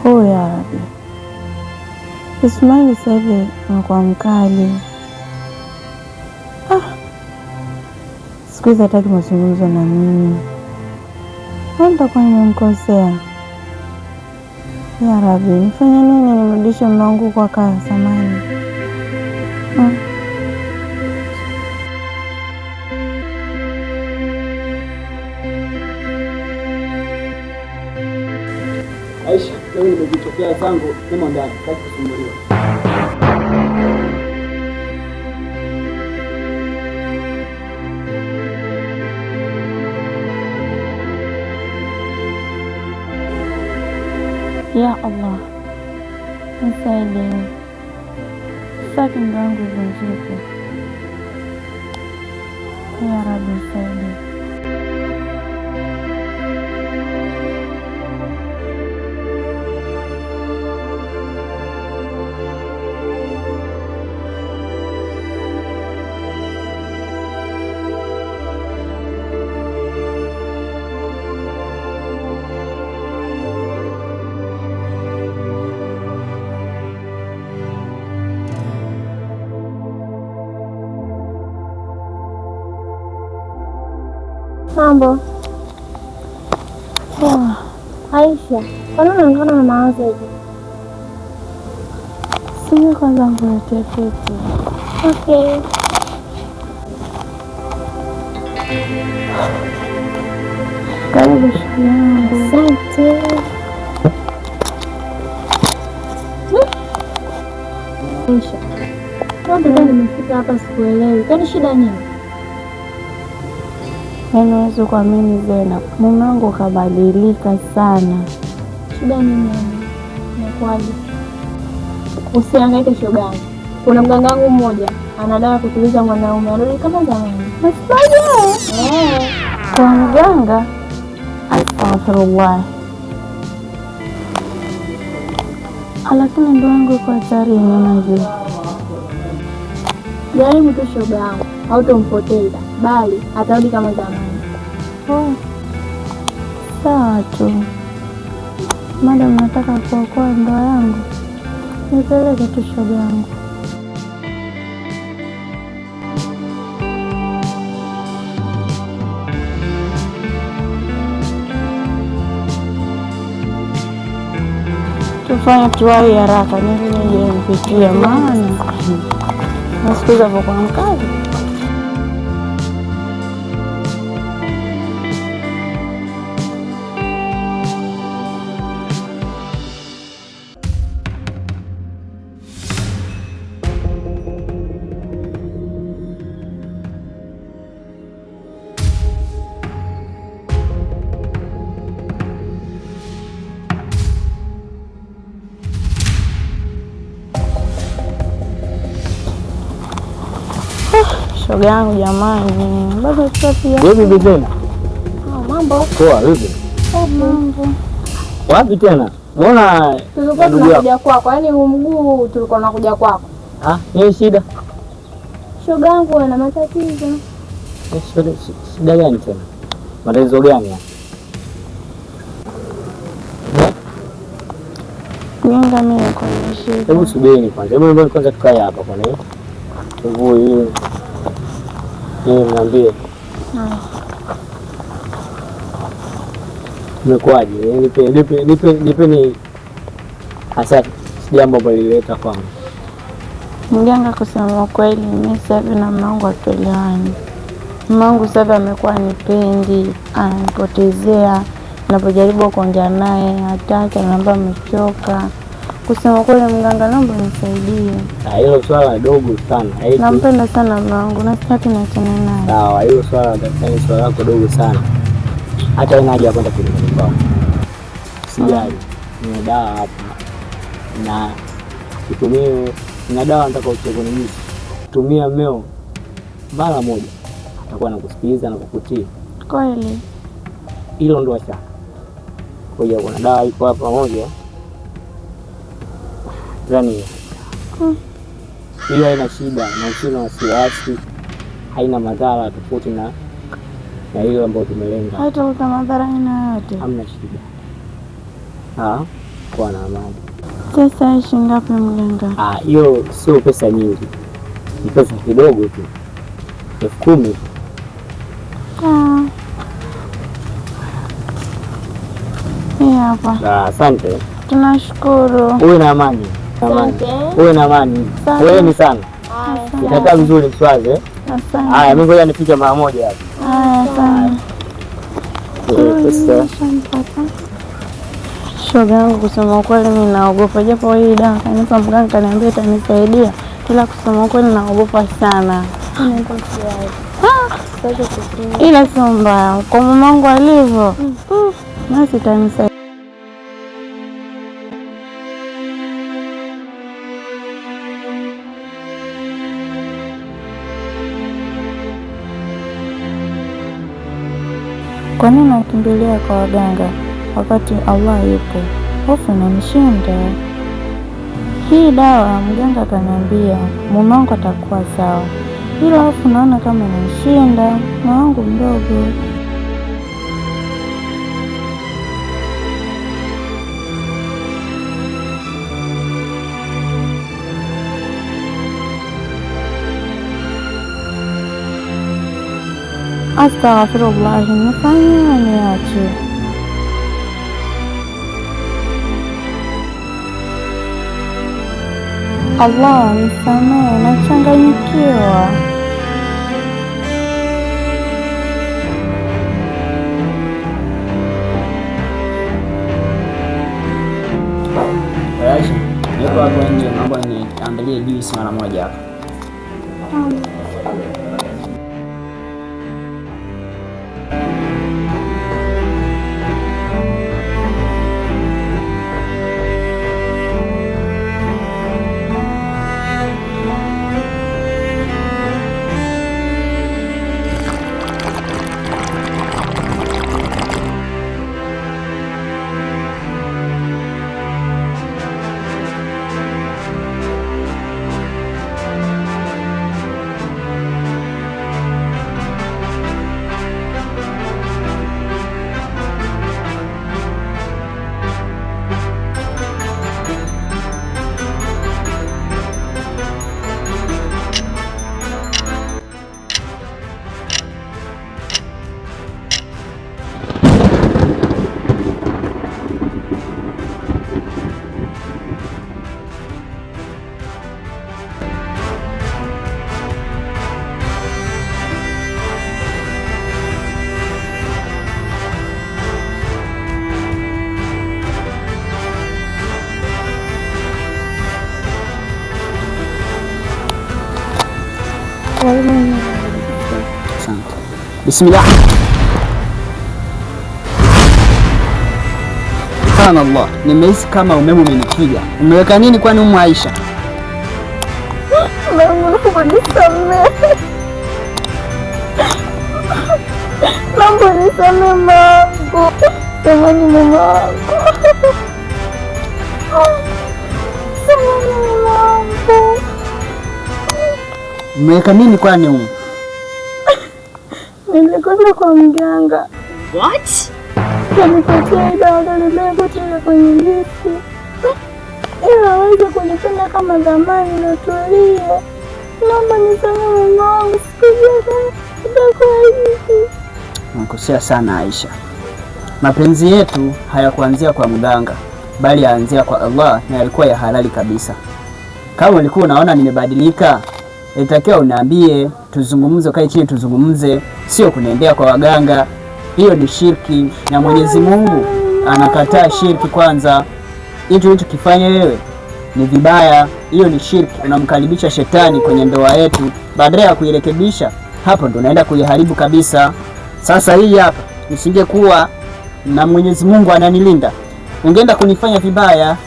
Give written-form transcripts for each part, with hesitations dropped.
Ya Rabbi, Ismaili sasa hivi anakuwa mkali. Siku hizi hataki mazungumzo na mimi. Nitakuwa nimemkosea. Ya Rabbi, nifanye nini nimrudishe mume wangu kwa kaa zamani? Aisha, leo nimejitokea zangu nimo ndani, kazi kusumbuliwa. Ya Allah, nisaidie. Sitaki ndoa yangu ivunjike. Ya Rabbi, nisaidie. Mambo poa. Aisha, kwa nini unaonekana na mawazo hivi? Sijui kwanza nikuletee kitu. Okay. Karibu shule yangu. Asante. Aisha, mbona nimefika hapa sikuelewi? Kwani shida nini? Yaani huwezi kuamini Zena, mume wangu kabadilika sana. Shida nini? Imekuwaje? Usihangaike shogangu. Kuna mganga wangu mmoja ana dawa kutuliza mwanaume arudi kama zamani. Nasikiaje? Kwa mganga? Astaghfirullah. Lakini ndoa yangu iko hatarini unajua. Jaribu tu shogangu, hautompoteza bali atarudi kama zamani. Sawa tu. Madam nataka kuokoa ndoa yangu, nipeleke tu shogangu. Tufanye tuwai haraka nije nipitie, maana nasikiza kwa mkazi. Shoga yangu jamani, bado tutapia. Wewe tena? Mambo. Poa, vipi? Mambo. Wapi tena? Mbona tulikuwa tunakuja kwako, yaani mguu tulikuwa tunakuja kwako. Ni shida? Shoga yangu ana matatizo. Shida gani tena? Matatizo gani? Nyanga mimi niko na shida. Hebu subiri kwanza. Hebu kwanza tukae hapa kwa nini? Nguo hii. Niambie. Umekuaje? Nipe ni hasa jambo ambalo lilileta kwangu. Mganga, kusema kweli mimi sasa hivi na mume wangu hatuelewani. Mume wangu sasa hivi amekuwa nipendi, ananipotezea. Ninapojaribu kuongea naye hataki, ananiambia amechoka. Kusema kweli mganga, naomba nisaidie. Hilo swala dogo sana. Nampenda sana mume wangu na sitaki niachane naye. Sawa, hilo swala ni swala lako dogo sana. Hata ina haja kwenda kwa sijali. Nina dawa hapa. Na kitumie na dawa nataka uchukue mimi. Tumia mmeo mara moja. Atakuwa anakusikiliza na kukutii. Kweli. Hilo ndo acha. Kwa hiyo kuna dawa iko hapa moja. Yaani hiyo haina shida na usina wasiwasi, haina madhara tofauti na hiyo ambayo tumelenga. Hata kama madhara ina yote. Hamna shida. kuwa na amani. Sasa ishi ngapi mganga? Hiyo sio pesa nyingi, ni pesa kidogo tu, 10,000. Hapa. Asante. Tunashukuru. Uwe na amani. Uwe na amani. Wewe ni sana. Itakaa vizuri Mswazi. Asante. Haya, mimi ngoja nipige mara moja hapa. Asante. Shoga yangu, kusema ukweli mimi naogopa, japo hii dawa kanipa mganga kaniambia itanisaidia, ila kusema ukweli naogopa sana. Ila sio mbaya, kwa mamangu alivyo nasi itanisaidia. Kwa nini nakimbilia kwa waganga wakati Allah yupo? Hofu inanishinda. Hii dawa mganga akaniambia mume wangu atakuwa sawa, ila hofu naona kama inanishinda, na wangu mdogo. Astaghfirullah, nifanye niache. Allah nisamehe, nachanganyikiwa. Aisha, niko hapo nje, naomba niandalie juisi mara moja hapa. Asante. Bismillah. Subhanallah, nimehisi kama umeme umenipiga. Umeweka nini kwani umu Aisha? Naomba nisamehe. Naomba nisamehe mangu. Samahani mama wangu. Samahani mama wangu. Umeweka nini kwani umu? Nilikwenda kwa mganga. What? Kanipatia dawa nilikutia kwenye lisi. Ili aweze kunipenda kama zamani na tulie. Naomba nisamehe mama wangu, sikujua itakuwa hivi. Unakosea sana Aisha. Mapenzi yetu hayakuanzia kwa mganga, bali yaanzia kwa Allah, na yalikuwa ya halali kabisa. Kama ulikuwa unaona nimebadilika, ilitakiwa uniambie, tuzungumze, kae chini tuzungumze, sio kuniendea kwa waganga. Hiyo ni shirki, na Mwenyezi Mungu anakataa shirki kwanza. Hicho ulichokifanya wewe ni vibaya, hiyo ni shirki. Unamkaribisha shetani kwenye ndoa yetu, badala ya kuirekebisha, hapo ndo unaenda kuiharibu kabisa. Sasa hii hapa, nisingekuwa na Mwenyezi Mungu ananilinda, ungeenda kunifanya vibaya.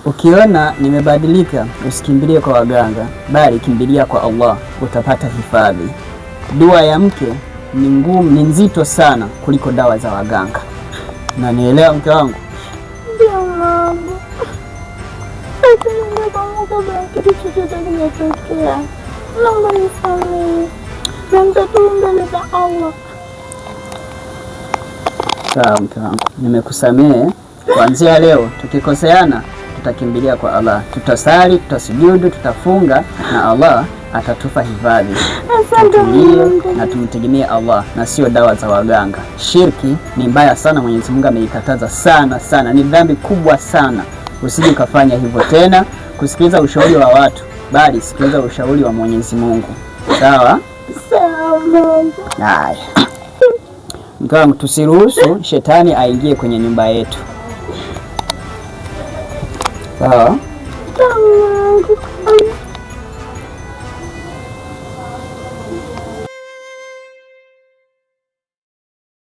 Ukiona nimebadilika, usikimbilie kwa waganga, bali kimbilia kwa Allah, utapata hifadhi. Dua ya mke ni ngumu, ni nzito sana kuliko dawa za waganga. Na nielewa mke wangu? Ndio mama. Kitu chochote kimetokea, naomba nisamehe. Mbele za Allah. Sawa mke wangu, nimekusamehe. Kuanzia leo tukikoseana tutakimbilia kwa Allah, tutasali, tutasujudu, tutafunga na Allah atatupa hifadhi. Tutulie na tumtegemee Allah na sio dawa za waganga. Shirki ni mbaya sana, Mwenyezi Mungu ameikataza sana sana, ni dhambi kubwa sana. Usije ukafanya hivyo tena, kusikiliza ushauri wa watu, bali sikiliza ushauri wa Mwenyezi Mungu. Sawa? Sawa. Haya. Mke wangu, tusiruhusu shetani aingie kwenye nyumba yetu. Sawa? Sawa.